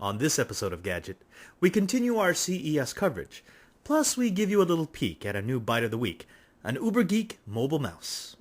On this episode of Gadget, we continue our CES coverage. Plus, we give you a little peek at a new bite of the week, an uberGeek mobile mouse.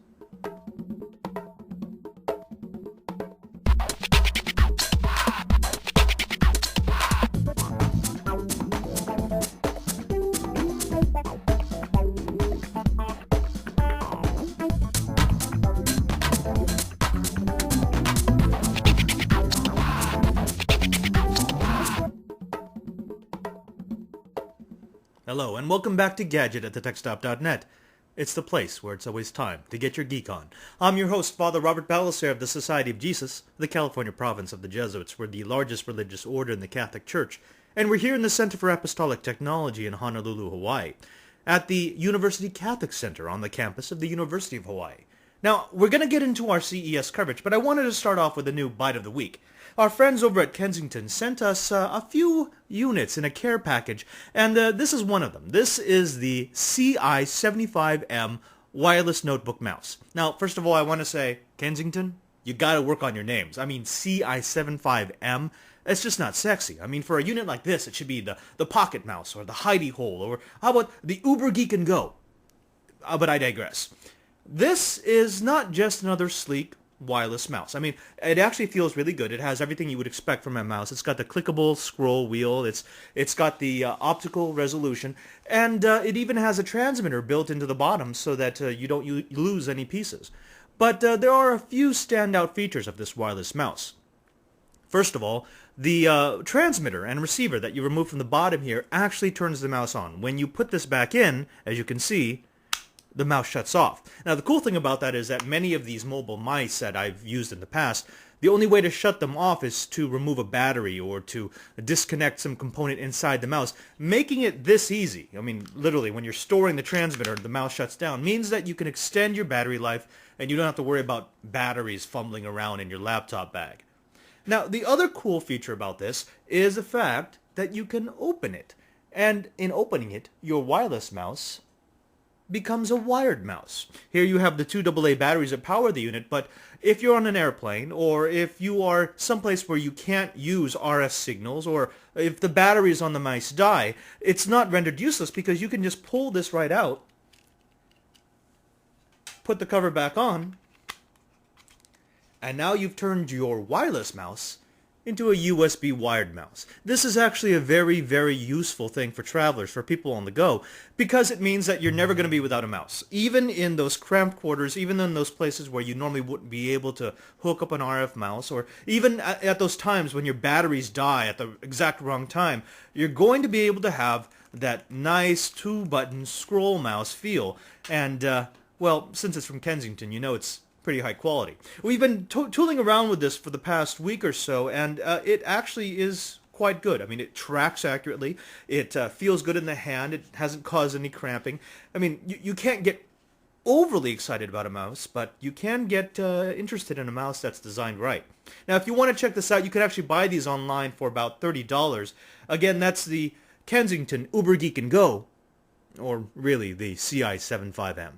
Hello, and welcome back to Gadget at thetechstop.net. It's the place where it's always time to get your geek on. I'm your host, Father Robert Ballecer of the Society of Jesus, the California province of the Jesuits. We're the largest religious order in the Catholic Church, and we're here in the Center for Apostolic Technology in Honolulu, Hawaii, at the University Catholic Center on the campus of the University of Hawaii. Now, we're going to get into our CES coverage, but I wanted to start off with a new bite of the week. Our friends over at Kensington sent us a few units in a care package, and this is one of them. This is the CI75M wireless notebook mouse. Now, first of all, I want to say, Kensington, you got to work on your names. I mean, CI75M, it's just not sexy. I mean, for a unit like this, it should be the pocket mouse or the hidey hole, or how about the uberGeek and Go? But I digress. This is not just another sleek wireless mouse. I mean, it actually feels really good. It has everything you would expect from a mouse. It's got the clickable scroll wheel. It's got the optical resolution, and it even has a transmitter built into the bottom so that you don't lose any pieces. But there are a few standout features of this wireless mouse. First of all, the transmitter and receiver that you remove from the bottom here actually turns the mouse on. When you put this back in, as you can see, the mouse shuts off. Now, the cool thing about that is that many of these mobile mice that I've used in the past, the only way to shut them off is to remove a battery or to disconnect some component inside the mouse. Making it this easy, I mean, literally, when you're storing the transmitter, the mouse shuts down, means that you can extend your battery life and you don't have to worry about batteries fumbling around in your laptop bag. Now, the other cool feature about this is the fact that you can open it. And in opening it, your wireless mouse becomes a wired mouse. Here you have the 2 AA batteries that power the unit, but if you're on an airplane, or if you are someplace where you can't use RS signals, or if the batteries on the mice die, it's not rendered useless because you can just pull this right out, put the cover back on, and now you've turned your wireless mouse into a USB wired mouse. This is actually a very, very useful thing for travelers, for people on the go, because it means that you're never going to be without a mouse. Even in those cramped quarters, even in those places where you normally wouldn't be able to hook up an RF mouse, or even at those times when your batteries die at the exact wrong time, you're going to be able to have that nice 2-button scroll mouse feel. And, well, since it's from Kensington, you know it's pretty high quality. We've been tooling around with this for the past week or so, and it actually is quite good. I mean, it tracks accurately. It feels good in the hand. It hasn't caused any cramping. I mean, you can't get overly excited about a mouse, but you can get interested in a mouse that's designed right. Now, if you want to check this out, you can actually buy these online for about $30. Again, that's the Kensington uberGeek and Go, or really the CI75M.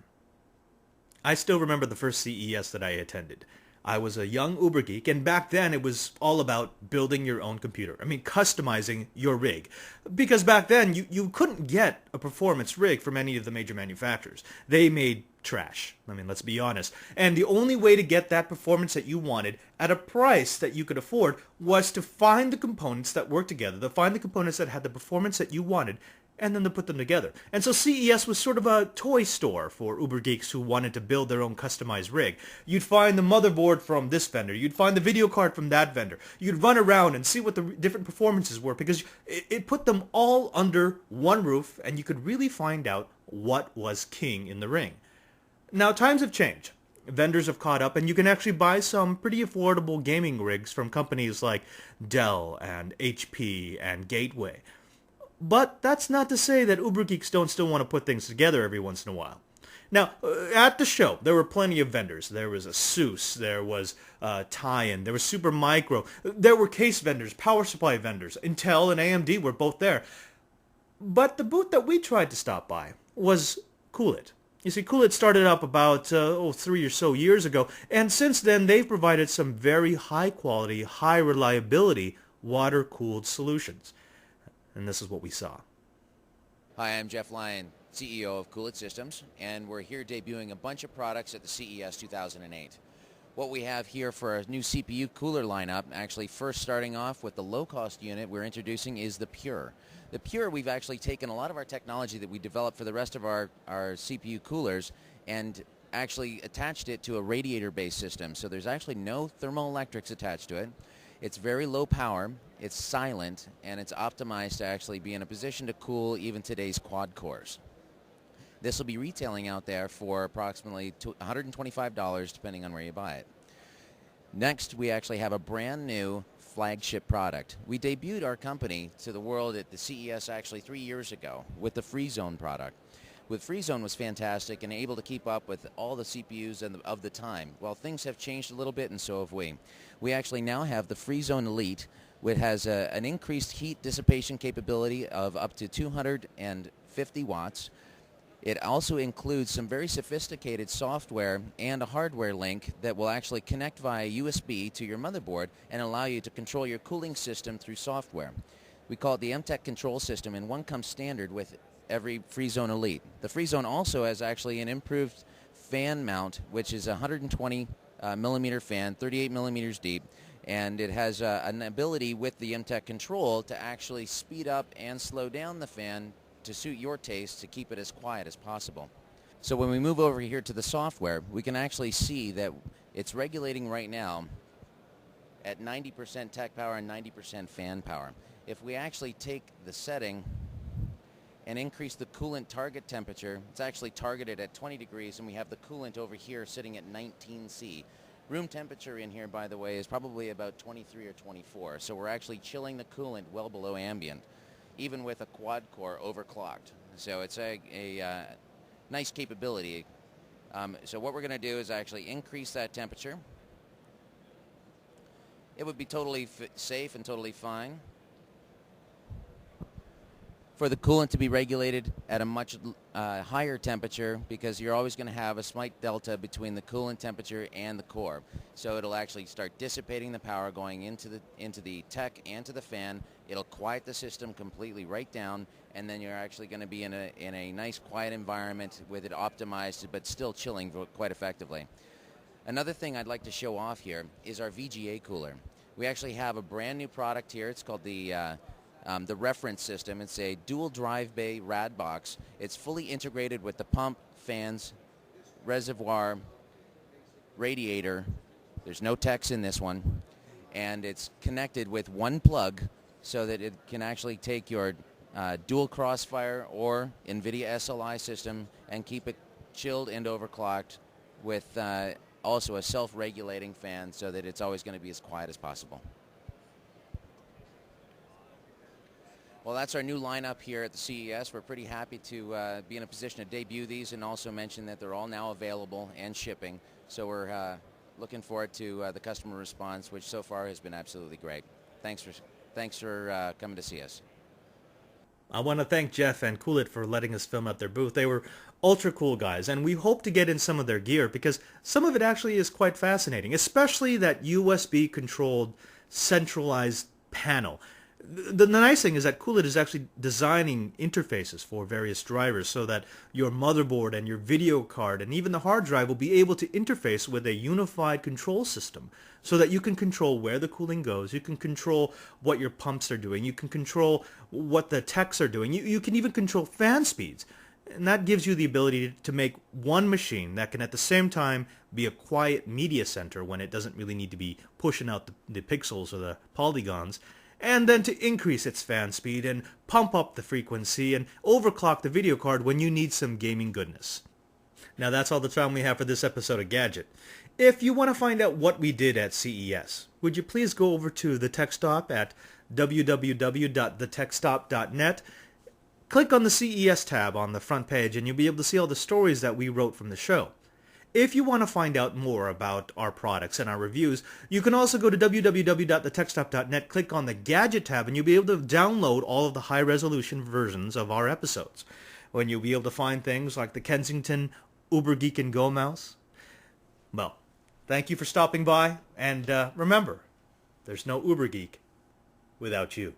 I still remember the first CES that I attended. I was a young uberGeek, and back then it was all about building your own computer. I mean, customizing your rig. Because back then, you couldn't get a performance rig from any of the major manufacturers. They made trash. I mean, let's be honest. And the only way to get that performance that you wanted at a price that you could afford was to find the components that worked together, to find the components that had the performance that you wanted, and then to put them together. And so CES was sort of a toy store for uberGeeks who wanted to build their own customized rig. You'd find the motherboard from this vendor. You'd find the video card from that vendor. You'd run around and see what the different performances were, because it put them all under one roof, and you could really find out what was king in the ring. Now, times have changed. Vendors have caught up, and you can actually buy some pretty affordable gaming rigs from companies like Dell and HP and Gateway. But that's not to say that uberGeeks don't still want to put things together every once in a while. Now, at the show, there were plenty of vendors. There was ASUS, there was Tie-In, there was Supermicro, there were case vendors, power supply vendors. Intel and AMD were both there. But the booth that we tried to stop by was CoolIT. You see, CoolIT started up about 3 or so years ago, and since then they've provided some very high quality, high reliability water-cooled solutions. And this is what we saw. Hi, I'm Jeff Lyon, CEO of CoolIT Systems, and we're here debuting a bunch of products at the CES 2008. What we have here for a new CPU cooler lineup, actually first starting off with the low-cost unit we're introducing is the Pure. The Pure, we've actually taken a lot of our technology that we developed for the rest of our CPU coolers and actually attached it to a radiator-based system. So there's actually no thermoelectrics attached to it. It's very low power, it's silent, and it's optimized to actually be in a position to cool even today's quad cores. This will be retailing out there for approximately $125 depending on where you buy it. Next, we actually have a brand new flagship product. We debuted our company to the world at the CES actually 3 years ago with the FreeZone product. FreeZone was fantastic and able to keep up with all the CPUs of the time. Well, things have changed a little bit, and so have we. We actually now have the FreeZone Elite, which has an increased heat dissipation capability of up to 250 watts. It also includes some very sophisticated software and a hardware link that will actually connect via USB to your motherboard and allow you to control your cooling system through software. We call it the MTech control system, and one comes standard with every FreeZone Elite. The FreeZone also has actually an improved fan mount, which is a 120 millimeter fan, 38 millimeters deep, and it has an ability with the MTech control to actually speed up and slow down the fan to suit your taste to keep it as quiet as possible. So when we move over here to the software, we can actually see that it's regulating right now at 90% tech power and 90% fan power. If we actually take the setting and increase the coolant target temperature, it's actually targeted at 20 degrees, and we have the coolant over here sitting at 19°C. Room temperature in here, by the way, is probably about 23 or 24, so we're actually chilling the coolant well below ambient, even with a quad core overclocked. So it's a nice capability. So what we're going to do is actually increase that temperature. It would be totally safe and totally fine for the coolant to be regulated at a much higher temperature, because you're always going to have a slight delta between the coolant temperature and the core. So it'll actually start dissipating the power going into the tech and to the fan. It'll quiet the system completely right down, and then you're actually going to be in a nice quiet environment with it optimized but still chilling quite effectively. Another thing I'd like to show off here is our VGA cooler. We actually have a brand new product here. It's called the reference system. It's a dual drive bay rad box. It's fully integrated with the pump, fans, reservoir, radiator. There's no techs in this one. And it's connected with one plug so that it can actually take your dual crossfire or NVIDIA SLI system and keep it chilled and overclocked with also a self-regulating fan so that it's always going to be as quiet as possible. Well, that's our new lineup here at the CES. We're pretty happy to be in a position to debut these and also mention that they're all now available and shipping. So we're looking forward to the customer response, which so far has been absolutely great. Thanks for coming to see us. I want to thank Jeff and CoolIT for letting us film at their booth. They were ultra cool guys, and we hope to get in some of their gear because some of it actually is quite fascinating, especially that USB-controlled centralized panel. The nice thing is that CoolIT is actually designing interfaces for various drivers so that your motherboard and your video card and even the hard drive will be able to interface with a unified control system so that you can control where the cooling goes, you can control what your pumps are doing, you can control what the techs are doing, you can even control fan speeds. And that gives you the ability to make one machine that can at the same time be a quiet media center when it doesn't really need to be pushing out the pixels or the polygons, and then to increase its fan speed and pump up the frequency and overclock the video card when you need some gaming goodness. Now that's all the time we have for this episode of Gadget. If you want to find out what we did at CES, would you please go over to the Tech Stop at www.thetechstop.net. Click on the CES tab on the front page and you'll be able to see all the stories that we wrote from the show. If you want to find out more about our products and our reviews, you can also go to www.thetechstop.net, click on the Gadget tab, and you'll be able to download all of the high-resolution versions of our episodes. When you'll be able to find things like the Kensington uberGeek and Go mouse. Well, thank you for stopping by, and remember, there's no uberGeek without you.